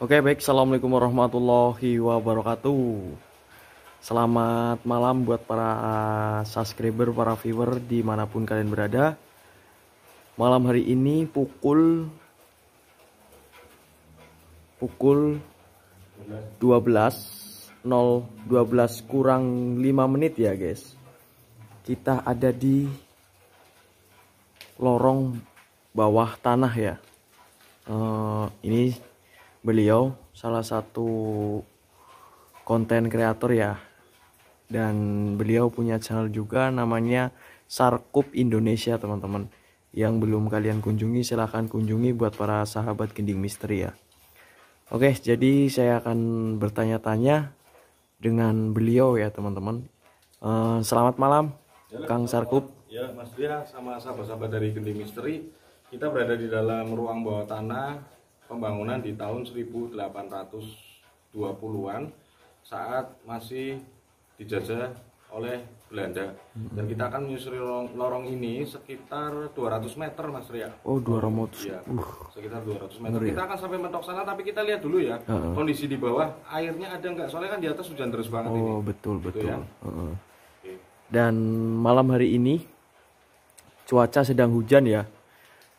Oke, baik. Assalamualaikum warahmatullahi wabarakatuh. Selamat malam buat para subscriber, para viewer dimanapun kalian berada. Malam hari ini pukul 12 kurang 5 menit ya guys. Kita ada di lorong bawah tanah ya. Ini beliau salah satu konten kreator ya, dan beliau punya channel juga namanya Sarkup Indonesia teman-teman. Yang belum kalian kunjungi silahkan kunjungi buat para sahabat Gending Misteri ya. Oke, jadi saya akan bertanya-tanya dengan beliau ya teman-teman. Selamat malam ya, Kang Sarkup. Ya Mas Ria sama sahabat-sahabat dari Gending Misteri. Kita berada di dalam ruang bawah tanah pembangunan di tahun 1820-an saat masih dijajah oleh Belanda. Dan kita akan menyusuri lorong ini sekitar 200 meter Mas Ria. Oh 200 ya, sekitar 200 meter. Ngeri. Kita akan sampai mentok sana, tapi kita lihat dulu ya kondisi di bawah, airnya ada nggak, soalnya kan di atas hujan terus banget ini. Oh betul ya? Dan malam hari ini cuaca sedang hujan ya.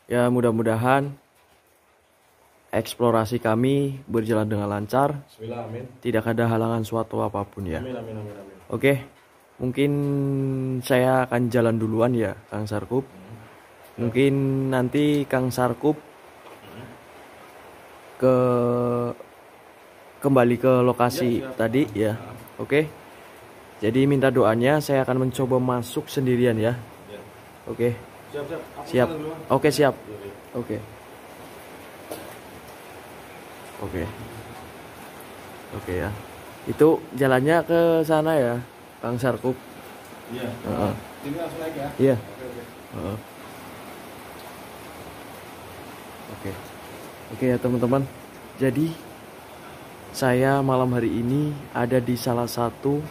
Ya mudah-mudahan eksplorasi kami berjalan dengan lancar. Bismillah, amin. Tidak ada halangan suatu apapun ya. Amin, amin, amin, amin. Oke, mungkin saya akan jalan duluan ya Kang Sarkup. Mungkin nanti Kang Sarkup kembali ke lokasi tadi ya. Oke. Jadi minta doanya, saya akan mencoba masuk sendirian ya. Oke. Siap. Oke, siap. Oke. Oke ya. Itu jalannya ke sana ya, Kang Sarkup. Iya. Ini langsung naik ya. Iya. Oke ya teman-teman. Jadi saya malam hari ini ada di salah satu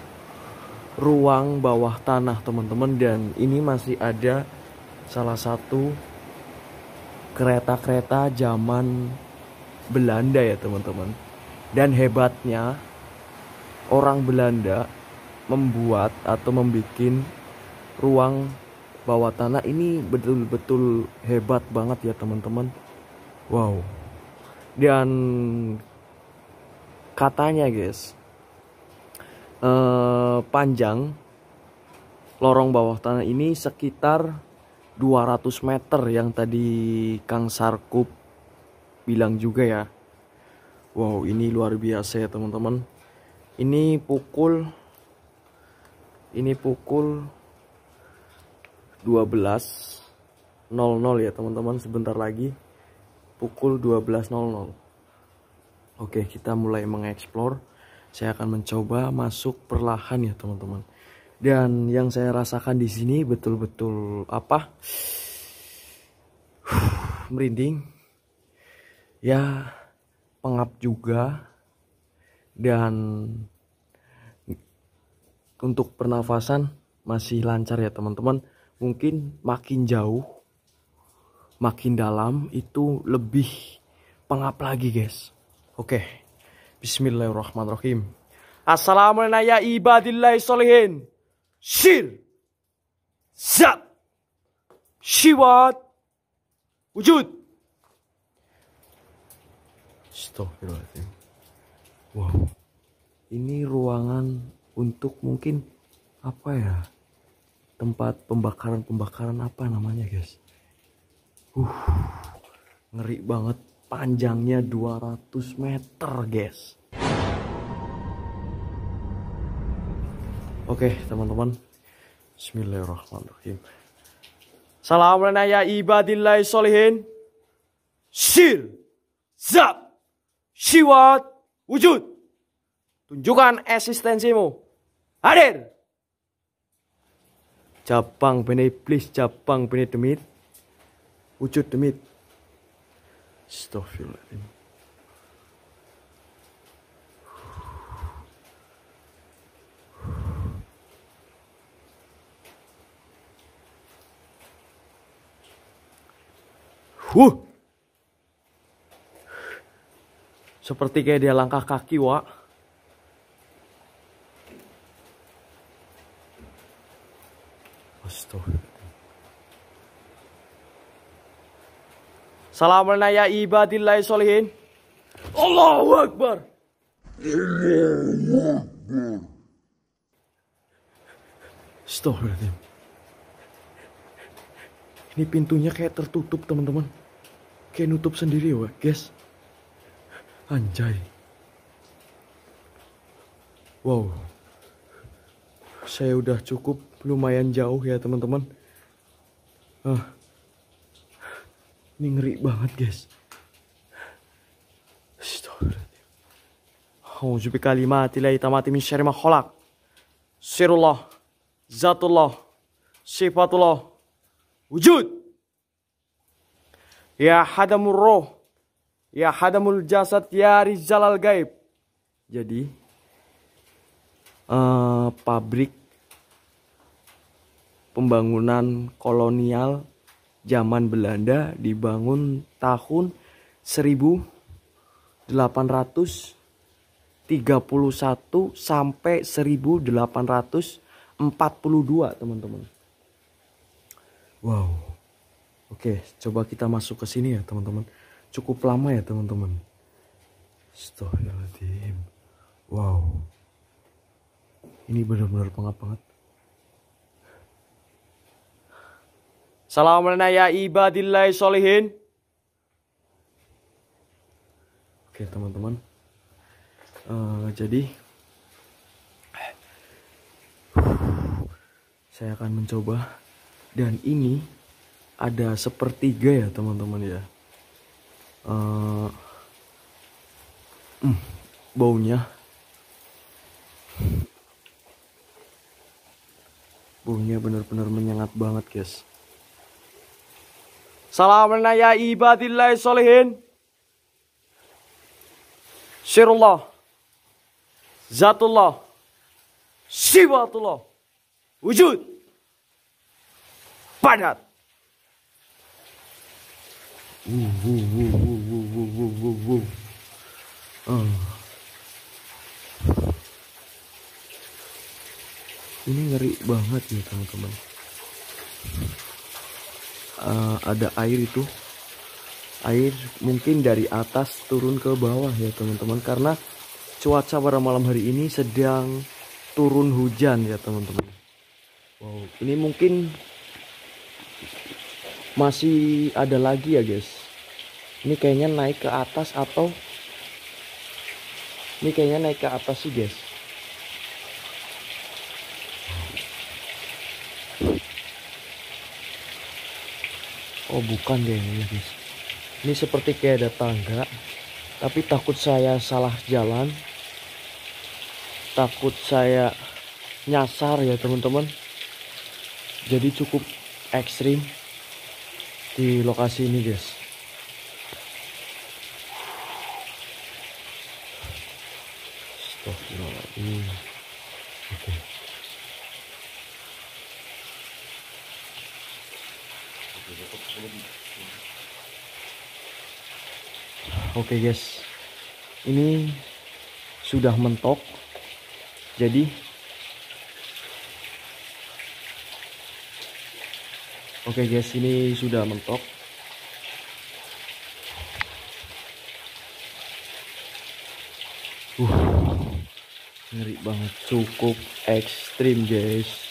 ruang bawah tanah teman-teman, dan ini masih ada salah satu kereta-kereta zaman Belanda ya teman-teman. Dan hebatnya orang Belanda membuat atau membuat ruang bawah tanah ini betul-betul hebat banget ya teman-teman. Wow. Dan katanya guys, panjang lorong bawah tanah ini sekitar 200 meter yang tadi Kang Sarkup bilang juga ya. Wow, ini luar biasa ya teman-teman. Ini pukul 12.00 ya teman-teman. Sebentar lagi pukul 12.00. Oke, kita mulai mengeksplor. Saya akan mencoba masuk perlahan ya teman-teman. Dan yang saya rasakan di sini betul-betul merinding. Ya, pengap juga. Dan untuk pernafasan masih lancar ya teman-teman. Mungkin makin jauh, makin dalam itu lebih pengap lagi guys. Oke, bismillahirrahmanirrahim. Assalamualaikum ya ibadillahi sholihin. Syir Zat Syiwat Wujud. Astagfirullahaladzim. Wow, ini ruangan untuk mungkin apa ya, tempat pembakaran apa namanya guys. Ngeri banget. Panjangnya 200 meter guys. Oke teman-teman, bismillahirrahmanirrahim. Assalamualaikum ya ibadillahi sholihin. Syir Zat Syiwat Wujud. Tunjukkan eksistensimu. Hadir. Jabang bene iblis, jabang bene demit. Wujud demit. Astagfirullahaladzim. Seperti kayak dia langkah kaki, Wak. Astagfirullah. Salamun ya ibadillahi sholihin. Allahu Akbar. Astagfirullahaladzim. Ini pintunya kayak tertutup, teman-teman. Kayak nutup sendiri, Wak, guys. Anjay. Wow. Saya udah cukup lumayan jauh ya, teman-teman. Ini ngeri banget, guys. Astagfirullahaladzim. A'udzu bikalimatillahi tammati min syarri ma khalaq. Sirullah, zatullah, sifatullah, wujud. Ya hadamur roh, ya hadamul jasad, ya rizalal gaib. Jadi pabrik pembangunan kolonial zaman Belanda dibangun tahun 1831 sampai 1842, teman-teman. Wow. Oke, coba kita masuk ke sini ya, teman-teman. Cukup lama ya, teman-teman. Astagfirullahaladzim. Wow. Ini benar-benar pengap banget. Salamun ya ibadillahi sholihin. Oke, teman-teman. Jadi saya akan mencoba, dan ini ada sepertiga ya, teman-teman ya. Baunya benar-benar menyengat banget, guys. Salamun ya ibadillahi sholihin. Sirullah, zatullah, sifatullah, wujud, padat. Ini ngeri banget ya, teman-teman. Ada air itu, air mungkin dari atas turun ke bawah ya, teman-teman, karena cuaca pada malam hari ini sedang turun hujan ya, teman-teman. Wow, ini mungkin masih ada lagi ya, guys. Ini kayaknya naik ke atas, atau ini kayaknya naik ke atas sih, guys. Oh, bukan deh ini, guys. Ini seperti kayak ada tangga, tapi takut saya salah jalan, takut saya nyasar ya, teman-teman. Jadi cukup ekstrim di lokasi ini, guys. Astagfirullahaladzim. Oke. Oke, guys, ini sudah mentok. Jadi oke, guys, ini sudah mentok. Ngeri banget, cukup ekstrim, guys.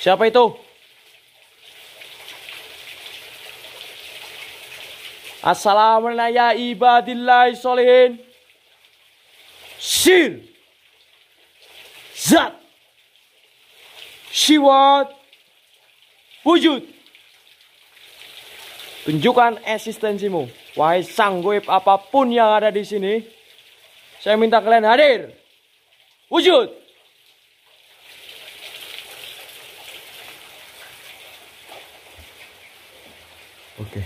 Siapa itu? Assalamualaikum ya ibadillahi sholihin. Sir, zat, sifat, wujud, Tunjukkan eksistensimu. Wahai sang goib apapun yang ada di sini. Saya minta kalian hadir. Wujud. Oke.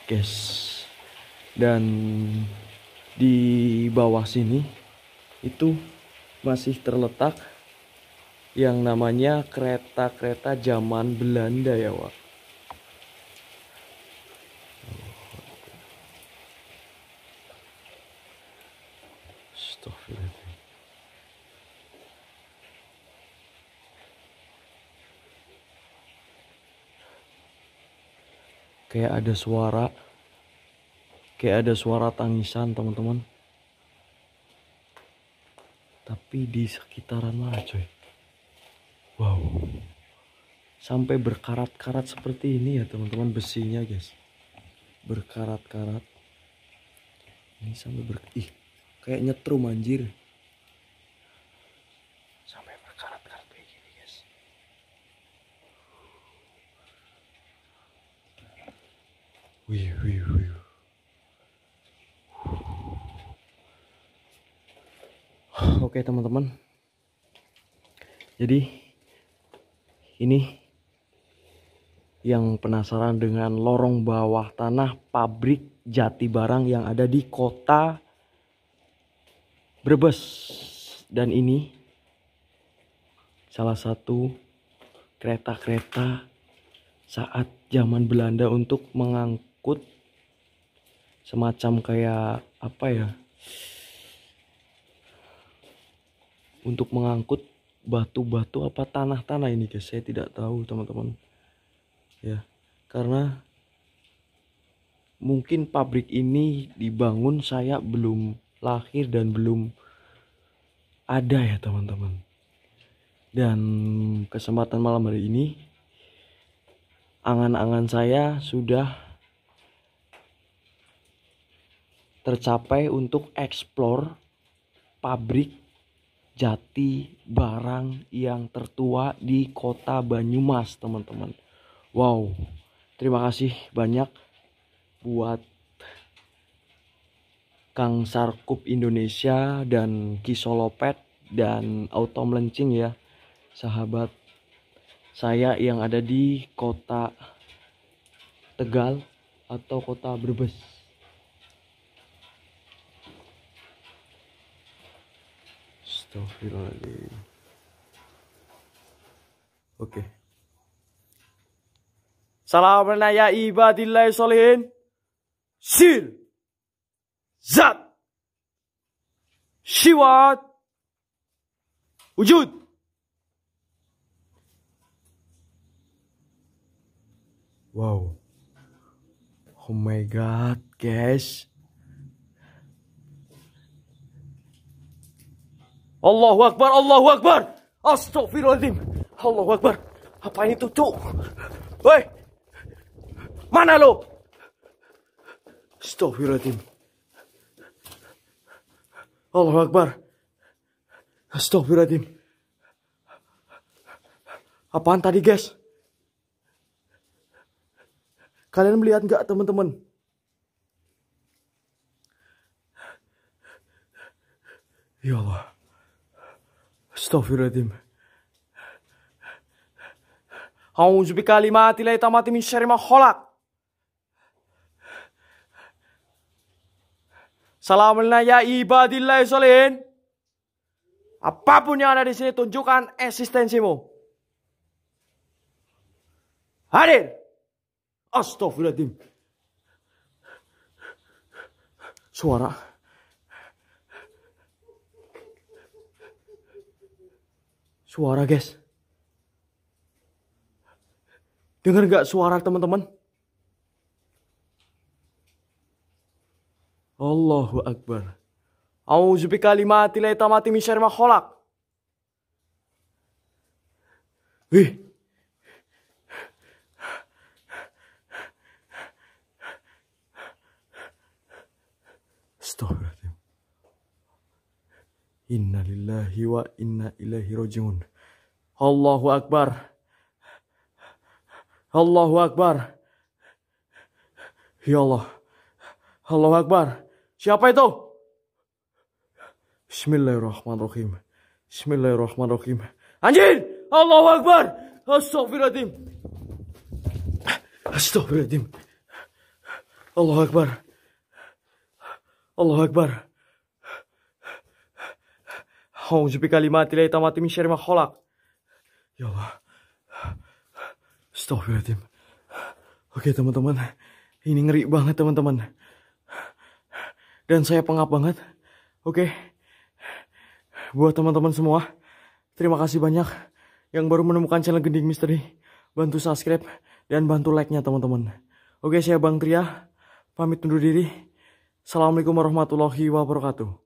Guys. Dan di bawah sini itu masih terletak yang namanya kereta-kereta zaman Belanda ya, Wak. Astagfirullahaladzim. Kayak ada suara tangisan, teman-teman. Tapi di sekitaran mana, coy? Wow. Sampai berkarat-karat seperti ini ya, teman-teman, besinya, guys. Berkarat-karat. Ini sampai kayak nyetrum anjir. Sampai berkarat-karat kayak gini, guys. Wih. Oke, teman-teman. Jadi ini yang penasaran dengan lorong bawah tanah pabrik Jati Barang yang ada di kota Brebes. Dan ini salah satu kereta-kereta saat zaman Belanda untuk mengangkut semacam kayak apa ya? Untuk mengangkut batu-batu apa tanah-tanah ini, guys. Saya tidak tahu, teman-teman. Ya, karena mungkin pabrik ini dibangun saya belum lahir dan belum ada ya, teman-teman. Dan kesempatan malam hari ini angan-angan saya sudah tercapai untuk eksplor pabrik Jati Barang yang tertua di kota Banyumas, teman-teman. Wow, terima kasih banyak buat Kang Sarkup Indonesia dan Kisolopet dan Auto Melencing ya, sahabat saya yang ada di kota Tegal atau kota Brebes. Astagfirullahaladzim. Oke. Salam ya ibadillahi sholihin. Sir. Zat. Syiwat. Wujud. Wow. Oh my god, guys. Allahu Akbar, Allahu Akbar. Astagfirullahaladzim. Allahu Akbar. Apa itu, cuk? Woi. Mana lo? Astagfirullahaladzim. Allahu Akbar. Astagfirullahaladzim. Apaan tadi, guys? Kalian melihat nggak, teman-teman? Ya Allah. Astagfirullahaladzim. A'udzu bikalimatillahi tammati min syarri ma khalaq. Salamun ya ibadillahi sholihin. Apapun yang ada di sini, tunjukkan eksistensimu. Hadir. Astagfirullahaladzim. Suara. Suara, guys. Dengar gak suara, teman-teman? Allahu Akbar. A'udzu bikalimatillahi tammati min syarri ma khalaq. Wih. Astagfirullahaladzim. Inna lillahi wa inna ilaihi rajiun. Allahu Akbar. Allahu Akbar. Ya Allah. Allahu Akbar. Siapa itu? Bismillahirrahmanirrahim. Bismillahirrahmanirrahim. Anjing! Allahu Akbar. Astagfirullahaladzim. Astagfirullahaladzim. Allahu Akbar. Allahu Akbar. A'udzu bikalimatillahi tammati min syarri ma khalaq. Ya Allah. Astagfirullahaladzim. Oke teman-teman, ini ngeri banget teman-teman. Dan saya pengap banget. Oke, buat teman-teman semua, terima kasih banyak yang baru menemukan channel Gending Misteri. Bantu subscribe dan bantu like-nya teman-teman. Oke, saya Bang Tria, pamit undur diri. Assalamualaikum warahmatullahi wabarakatuh.